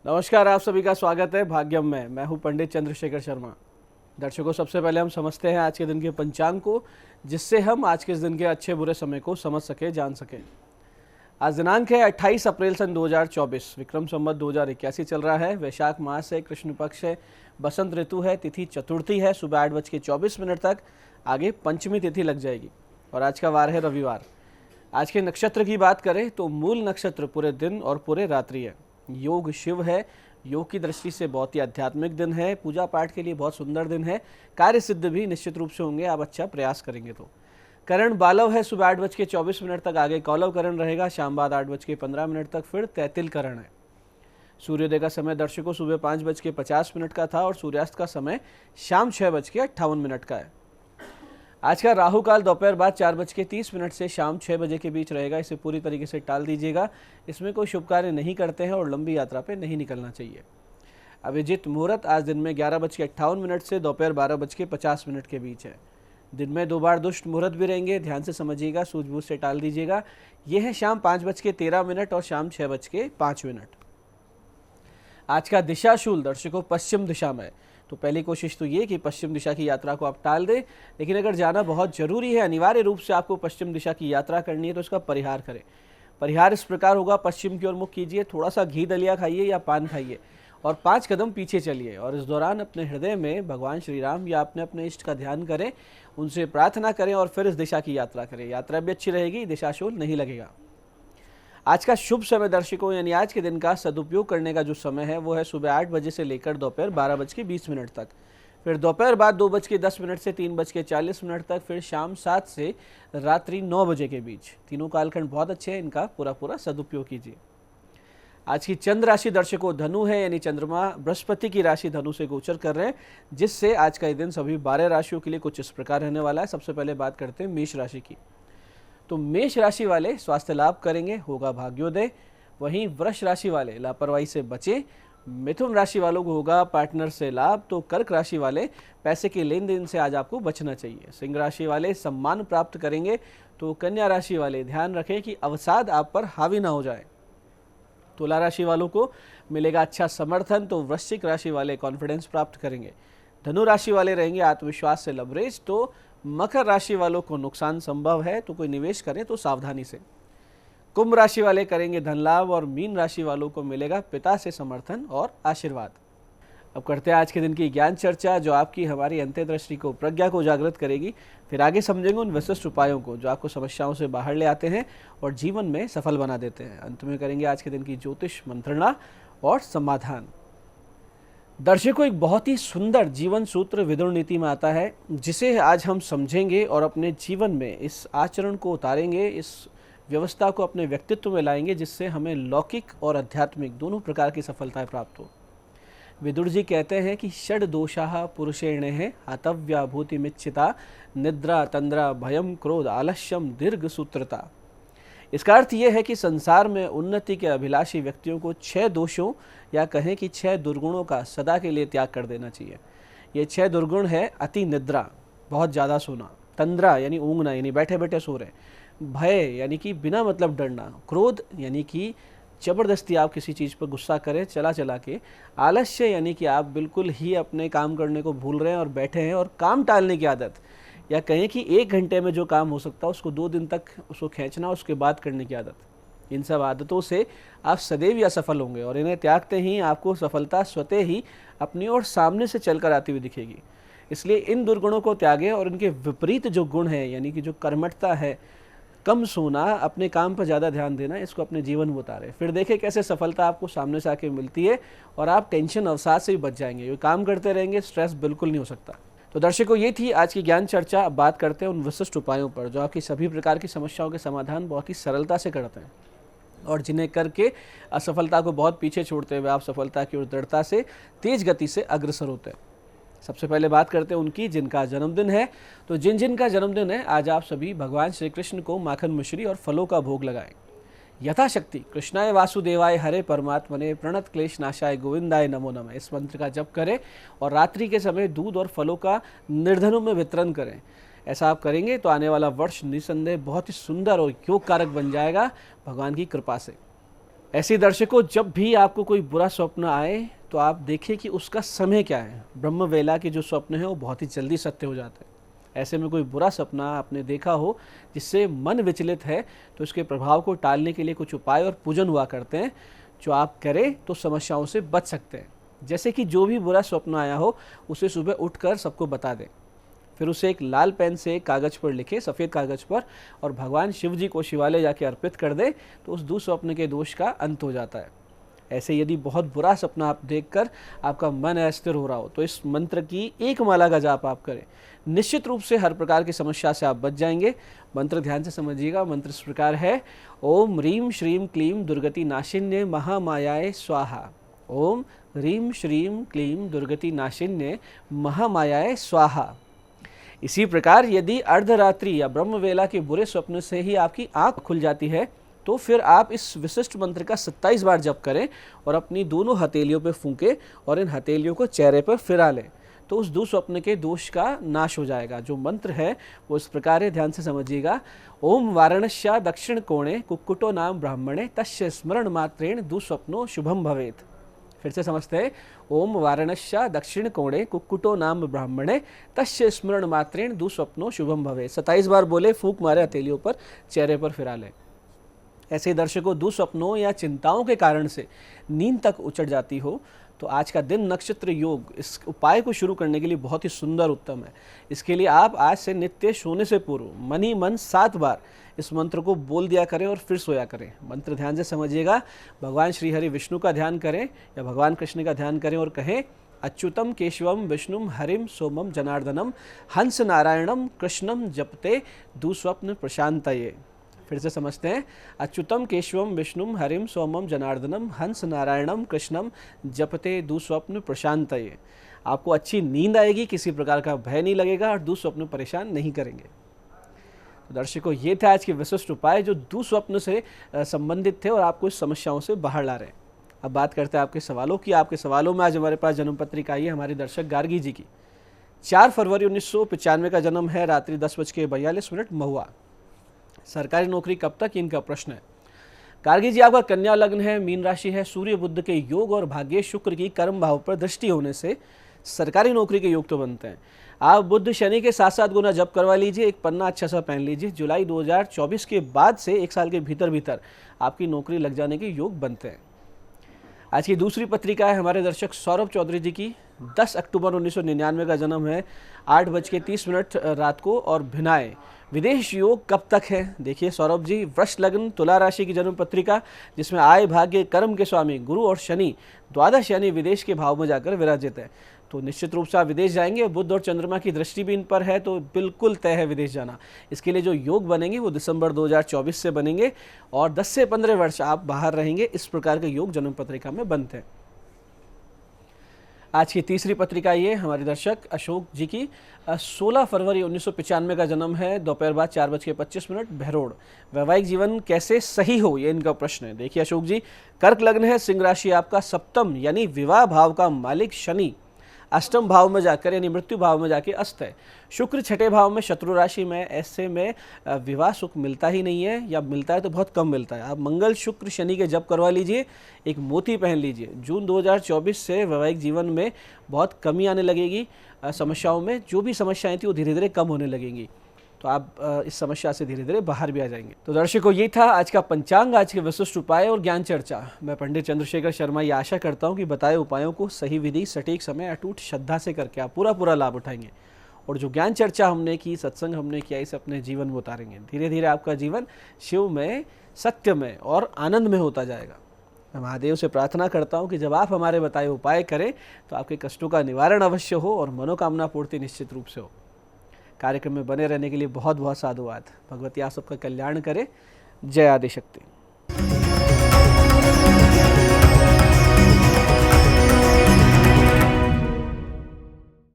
नमस्कार, आप सभी का स्वागत है भाग्यम में। मैं हूं पंडित चंद्रशेखर शर्मा। दर्शकों, सबसे पहले हम समझते हैं आज के दिन के पंचांग को, जिससे हम आज के इस दिन के अच्छे बुरे समय को समझ सके, जान सकें। आज दिनांक है 28 अप्रैल सन 2024, विक्रम संवत 2081 चल रहा है। वैशाख मास है, कृष्ण पक्ष है, बसंत ऋतु है, तिथि चतुर्थी है, सुबह 8:24 तक। आगे पंचमी तिथि लग जाएगी और आज का वार है रविवार। आज के नक्षत्र की बात करें तो मूल नक्षत्र पूरे दिन और पूरे रात्रि है। योग शिव है। योग की दृष्टि से बहुत ही आध्यात्मिक दिन है। पूजा पाठ के लिए बहुत सुंदर दिन है। कार्य सिद्ध भी निश्चित रूप से होंगे, आप अच्छा प्रयास करेंगे तो। करण बालव है, सुबह 8:24 तक। आगे कौलव करण रहेगा, शाम बाद 8:15 तक। फिर तैतिल करण है। सूर्योदय का समय दर्शकों सुबह 5:50 का था और सूर्यास्त का समय शाम 6:58 का है। आज का राहु काल दोपहर बाद 4:30 से शाम 6 बजे के बीच रहेगा। इसे पूरी तरीके से टाल दीजिएगा। इसमें कोई शुभ कार्य नहीं करते हैं और लंबी यात्रा पे नहीं निकलना चाहिए। अभिजीत मुहूर्त आज दिन में 11:58 से दोपहर 12:50 के बीच है। दिन में 2 बार दुष्ट मुहूर्त भी रहेंगे, ध्यान से समझिएगा, सूझबूझ से टाल दीजिएगा। यह है शाम 5:13 और शाम 6:05। आज का दिशाशूल दर्शकों पश्चिम दिशा में। तो पहली कोशिश तो ये कि पश्चिम दिशा की यात्रा को आप टाल दें, लेकिन अगर जाना बहुत जरूरी है, अनिवार्य रूप से आपको पश्चिम दिशा की यात्रा करनी है, तो इसका परिहार करें। परिहार इस प्रकार होगा, पश्चिम की ओर मुख कीजिए, थोड़ा सा घी दलिया खाइए या पान खाइए और 5 कदम पीछे चलिए और इस दौरान अपने हृदय में भगवान श्री राम या अपने इष्ट का ध्यान करें, उनसे प्रार्थना करें और फिर इस दिशा की यात्रा करें। यात्रा भी अच्छी रहेगी, दिशाशूल नहीं लगेगा। आज का शुभ समय दर्शकों, यानी आज के दिन का सदुपयोग करने का जो समय है वो है सुबह 8 बजे से लेकर दोपहर 12:20 तक। फिर दोपहर बाद 2:10 से 3:40 तक। फिर शाम 7 से रात्रि 9 बजे के बीच। तीनों कालखंड बहुत अच्छे हैं, इनका पूरा सदुपयोग कीजिए। आज की चंद्र राशि दर्शकों धनु है, यानी चंद्रमा बृहस्पति की राशि धनु से गोचर कर रहे हैं, जिससे आज का ये दिन सभी 12 राशियों के लिए कुछ इस प्रकार रहने वाला है। सबसे पहले बात करते हैं मेष राशि की। तो मेष राशि वाले स्वास्थ्य लाभ करेंगे, होगा भाग्योदय। वहीं वृष राशि वाले लापरवाही से बचे। मिथुन राशि वालों को होगा पार्टनर से लाभ। तो कर्क राशि वाले पैसे के लेन देन से आज आपको बचना चाहिए। सिंह राशि वाले सम्मान प्राप्त करेंगे। तो कन्या राशि वाले ध्यान रखें कि अवसाद आप पर हावी ना हो जाए। तुला राशि वालों को मिलेगा अच्छा समर्थन। तो वृश्चिक राशि वाले कॉन्फिडेंस प्राप्त करेंगे। धनु राशि वाले रहेंगे आत्मविश्वास से लबरेज। तो मकर राशि वालों को नुकसान संभव है, तो कोई निवेश करें तो सावधानी से। कुंभ राशि वाले करेंगे धन लाभ और मीन राशि वालों को मिलेगा पिता से समर्थन और आशीर्वाद। अब करते हैं आज के दिन की ज्ञान चर्चा, जो आपकी हमारी अंत्यदृष्टि को, प्रज्ञा को जागृत करेगी। फिर आगे समझेंगे उन विशिष्ट उपायों को जो आपको समस्याओं से बाहर ले आते हैं और जीवन में सफल बना देते हैं। अंत में करेंगे आज के दिन की ज्योतिष मंत्रणा और समाधान। दर्शकों, एक बहुत ही सुंदर जीवन सूत्र विदुर नीति में आता है, जिसे आज हम समझेंगे और अपने जीवन में इस आचरण को उतारेंगे, इस व्यवस्था को अपने व्यक्तित्व में लाएंगे, जिससे हमें लौकिक और आध्यात्मिक दोनों प्रकार की सफलताएं प्राप्त हो। विदुर जी कहते हैं कि षड दोषाः पुरुषेण है हतव्या भूतिमिच्छिता, निद्रा तंद्रा भयम क्रोध आलस्यम दीर्घ सूत्रता। इसका अर्थ यह है कि संसार में उन्नति के अभिलाषी व्यक्तियों को 6 दोषों या कहें कि 6 दुर्गुणों का सदा के लिए त्याग कर देना चाहिए। ये 6 दुर्गुण है अति निद्रा, बहुत ज़्यादा सोना। तंद्रा यानी ऊँघना, यानी बैठे बैठे सो रहे। भय यानी कि बिना मतलब डरना। क्रोध यानी कि ज़बरदस्ती आप किसी चीज़ पर गुस्सा करें चला चला के। आलस्य यानी कि आप बिल्कुल ही अपने काम करने को भूल रहे हैं और बैठे हैं। और काम टालने की आदत, या कहें कि 1 घंटे में जो काम हो सकता है उसको 2 दिन तक उसको खींचना, उसके बाद करने की आदत। इन सब आदतों से आप सदैव असफल होंगे और इन्हें त्यागते ही आपको सफलता स्वतः ही अपनी ओर सामने से चलकर आती हुई दिखेगी। इसलिए इन दुर्गुणों को त्यागें और इनके विपरीत जो गुण है, यानी कि जो कर्मठता है, कम सोना, अपने काम पर ज़्यादा ध्यान देना, इसको अपने जीवन में उतारें। फिर देखें कैसे सफलता आपको सामने से आके मिलती है और आप टेंशन अवसाद से भी बच जाएंगे। ये काम करते रहेंगे, स्ट्रेस बिल्कुल नहीं हो सकता। तो दर्शकों, ये थी आज की ज्ञान चर्चा। अब बात करते हैं उन विशिष्ट उपायों पर जो आपकी सभी प्रकार की समस्याओं के समाधान बहुत ही सरलता से करते हैं और जिन्हें करके असफलता को बहुत पीछे छोड़ते हुए आप सफलता की ओर दृढ़ता से, तेज गति से अग्रसर होते हैं। सबसे पहले बात करते हैं उनकी जिनका जन्मदिन है। तो जिन का जन्मदिन है, आज आप सभी भगवान श्री कृष्ण को माखन मिश्री और फलों का भोग लगाएं। यथाशक्ति कृष्णाय वासुदेवाय हरे परमात्मने प्रणत क्लेश नाशाय गोविंदाय नमो नमः, इस मंत्र का जप करें और रात्रि के समय दूध और फलों का निर्धनों में वितरण करें। ऐसा आप करेंगे तो आने वाला वर्ष निसंदेह बहुत ही सुंदर और योग कारक बन जाएगा भगवान की कृपा से। ऐसे दर्शकों, जब भी आपको कोई बुरा स्वप्न आए तो आप देखिए कि उसका समय क्या है। ब्रह्म वेला के जो स्वप्न है वो बहुत ही जल्दी सत्य हो जाते हैं। ऐसे में कोई बुरा सपना आपने देखा हो जिससे मन विचलित है, तो इसके प्रभाव को टालने के लिए कुछ उपाय और पूजन हुआ करते हैं, जो आप करें तो समस्याओं से बच सकते हैं। जैसे कि जो भी बुरा स्वप्न आया हो उसे सुबह उठकर सबको बता दें, फिर उसे एक लाल पेन से कागज़ पर लिखें, सफ़ेद कागज़ पर, और भगवान शिव जी को शिवालय जाके अर्पित कर दें, तो उस दुःस्वप्न के दोष का अंत हो जाता है। ऐसे यदि बहुत बुरा सपना आप देखकर आपका मन अस्थिर हो रहा हो तो इस मंत्र की एक माला का जाप आप करें। निश्चित रूप से हर प्रकार की समस्या से आप बच जाएंगे। मंत्र ध्यान से समझिएगा। मंत्र इस प्रकार है: ओम ह्रीं श्रीं क्लीं दुर्गति नाशिन्ये महामायाय स्वाहा। ओम ह्रीं श्रीं क्लीं दुर्गति नाशिन्ये महामायाय स्वाहा। इसी प्रकार यदि अर्धरात्रि या ब्रह्मवेला के बुरे स्वप्न से ही आपकी आंख खुल जाती है तो फिर आप इस विशिष्ट मंत्र का 27 बार जप करें और अपनी दोनों हथेलियों पर फूंके और इन हथेलियों को चेहरे पर फिरा लें, तो उस दुःस्वप्न के दोष का नाश हो जाएगा। जो मंत्र है वो इस प्रकार है, ध्यान से समझिएगा। ओम वाराणस्या दक्षिण कोणे कुक्कुटो नाम ब्राह्मणे तस्य स्मरण मात्रेण दुःस्वप्नो शुभम भवेत। फिर से समझते हैं। ओम वाराणस्या दक्षिण कोणे कुक्कुटो नाम ब्राह्मणे तस्य स्मरण मात्रेण दुःस्वप्नो शुभम भवेत। 27 बार बोले, फूंक मारे हथेलियों पर, चेहरे पर फिरा लें। ऐसे ही दर्शकों, दुःस्वप्नों या चिंताओं के कारण से नींद तक उचट जाती हो तो आज का दिन नक्षत्र योग इस उपाय को शुरू करने के लिए बहुत ही सुंदर उत्तम है। इसके लिए आप आज से नित्य सोने से पूर्व मन ही मन 7 बार इस मंत्र को बोल दिया करें और फिर सोया करें। मंत्र ध्यान से समझिएगा। भगवान श्री हरि विष्णु का ध्यान करें या भगवान कृष्ण का ध्यान करें और कहें: अच्युतम केशवम विष्णुम हरिम सोमम जनार्दनम हंस नारायणम कृष्णम जपते दुःस्वप्न प्रशांतये। फिर से समझते हैं। अच्युतम केशवम विष्णुम हरिम सोमम जनार्दनम हंस नारायणम कृष्णम जपते दुःस्वप्न प्रशांतये। आपको अच्छी नींद आएगी, किसी प्रकार का भय नहीं लगेगा और दुःस्वप्न परेशान नहीं करेंगे। तो दर्शकों, ये थे आज के विशिष्ट उपाय जो दुःस्वप्न से संबंधित थे और आपको इस समस्याओं से बाहर ला रहे हैं। अब बात करते हैं आपके सवालों की। आपके सवालों में आज हमारे पास जन्म पत्रिका आई है हमारी दर्शक गार्गी जी की। 4 फरवरी 1995 का जन्म है, रात्रि 10:42 महुआ। सरकारी नौकरी कब तक, इनका प्रश्न है। गार्गी जी, आपका कन्या लग्न है, मीन राशि है, सूर्य बुध के योग और भाग्य शुक्र की कर्म भाव पर दृष्टि होने से सरकारी नौकरी के योग तो बनते हैं। आप बुध शनि के 7-7 गुना जप करवा लीजिए, एक पन्ना अच्छा सा पहन लीजिए। जुलाई 2024 के बाद से 1 साल के भीतर आपकी नौकरी लग जाने के योग बनते हैं। आज की दूसरी पत्रिका है हमारे दर्शक सौरभ चौधरी जी की। 10 अक्टूबर 1999 का जन्म है, 8:30 रात को, और भिनाए। विदेश योग कब तक है? देखिए सौरभ जी, वृष लग्न, तुला राशि की जन्म पत्रिका, जिसमें आय भाग्य कर्म के स्वामी गुरु और शनि द्वादश यानी विदेश के भाव में जाकर विराजित है। तो निश्चित रूप से आप विदेश जाएंगे। बुध और चंद्रमा की दृष्टि भी इन पर है, तो बिल्कुल तय है विदेश जाना। इसके लिए जो योग बनेंगे वो दिसंबर 2024 से बनेंगे और 10 से 15 वर्ष आप बाहर रहेंगे। इस प्रकार के योग जन्म पत्रिका में बनते हैं। आज की तीसरी पत्रिका ये हमारे दर्शक अशोक जी की। 16 फरवरी 1995 का जन्म है, दोपहर बाद 4:25 बहरोड। वैवाहिक जीवन कैसे सही हो, ये इनका प्रश्न है। देखिए अशोक जी, कर्क लग्न है, सिंह राशि आपका, सप्तम यानी विवाह भाव का मालिक शनि अष्टम भाव में जाकर यानी मृत्यु भाव में जाके अस्त है। शुक्र 6ठे भाव में शत्रु राशि में, ऐसे में विवाह सुख मिलता ही नहीं है, या मिलता है तो बहुत कम मिलता है। आप मंगल शुक्र शनि के जप करवा लीजिए, एक मोती पहन लीजिए। जून 2024 से वैवाहिक जीवन में बहुत कमी आने लगेगी। समस्याओं में जो भी समस्याएं थी वो धीरे धीरे कम होने लगेंगी, तो आप इस समस्या से धीरे धीरे बाहर भी आ जाएंगे। तो दर्शकों, ये था आज का पंचांग, आज के विशिष्ट उपाय और ज्ञान चर्चा। मैं पंडित चंद्रशेखर शर्मा ये आशा करता हूँ कि बताए उपायों को सही विधि, सटीक समय, अटूट श्रद्धा से करके आप पूरा लाभ उठाएंगे और जो ज्ञान चर्चा हमने की, सत्संग हमने किया, इसे अपने जीवन में उतारेंगे। धीरे धीरे आपका जीवन शिव में, सत्य में और आनंद में होता जाएगा। मैं महादेव से प्रार्थना करता हूँ कि जब आप हमारे बताए उपाय करें तो आपके कष्टों का निवारण अवश्य हो और मनोकामना पूर्ति निश्चित रूप से हो। कार्यक्रम में बने रहने के लिए बहुत बहुत साधुवाद। भगवती आप सबका कल्याण करे। जय आदिशक्ति।